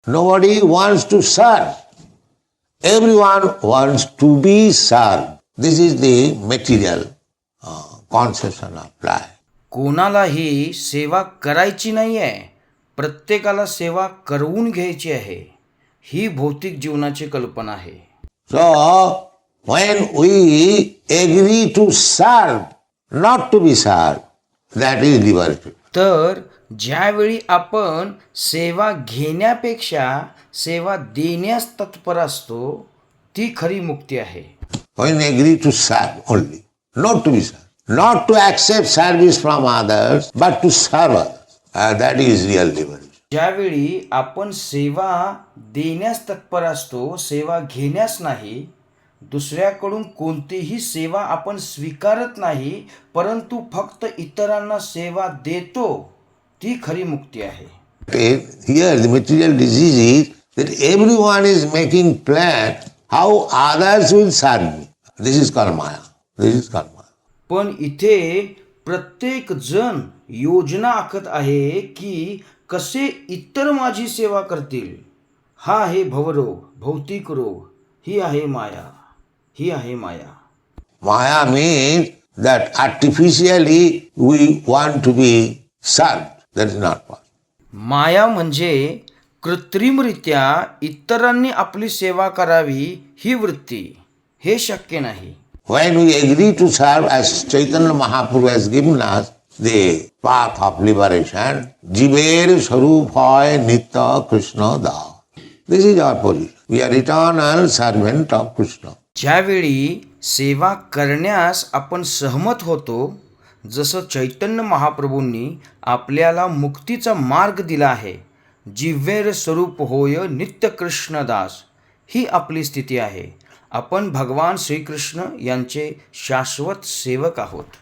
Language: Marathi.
Nobody wants to serve. Everyone wants to be served. This is the material conception of life. कोणालाही सेवा करायची नाही आहे, प्रत्येकाला सेवा करवून घ्यायची आहे. ही भौतिक जीवनाची कल्पना आहे. So, when we agree to serve, not to be served, that is liberty. तर ज्यावेळी आपण सेवा घेण्यापेक्षा सेवा देण्यास तत्पर असतो, ती खरी मुक्ती आहे. When we agree to serve only, not to be served. Not to accept service from others, but to serve others. That is real liberty. ज्यावेळी आपण सेवा देण्यास तत्पर असतो, सेवा घेण्यास नाही, दुसऱ्याकडून कोणतीही सेवा आपण स्वीकारत नाही, परंतु फक्त इतरांना सेवा देतो, ती खरी मुक्ती आहे. Here the material disease is that everyone is making plan how others will serve me. This is called Maya. This is called Maya. पण इथे प्रत्येक जण योजना आखत आहे की कसे इतर माझी सेवा करतील. हा आहे भवरोग, भौतिक रोग. ही आहे माया. ही आहे माया. Maya means that artificially we want to be served. That is not possible. माया म्हणजे कृत्रिमरित्या इतरांनी आपली सेवा करावी ही वृत्ती. हे शक्य नाही. When we agree to serve, as Chaitanya Mahaprabhu has given us the path of liberation, Jiver Sarupaya Nitya Krishna Da. This is our position. We are eternal servant of Krishna. ज्यावेळी सेवा करण्यास आपण सहमत होतो, जसं चैतन्य महाप्रभूंनी आपल्याला मुक्तीचा मार्ग दिला आहे, जिव्हेर स्वरूप होय नित्य कृष्णदास, ही आपली स्थिती आहे. आपण भगवान श्रीकृष्ण यांचे शाश्वत सेवक आहोत.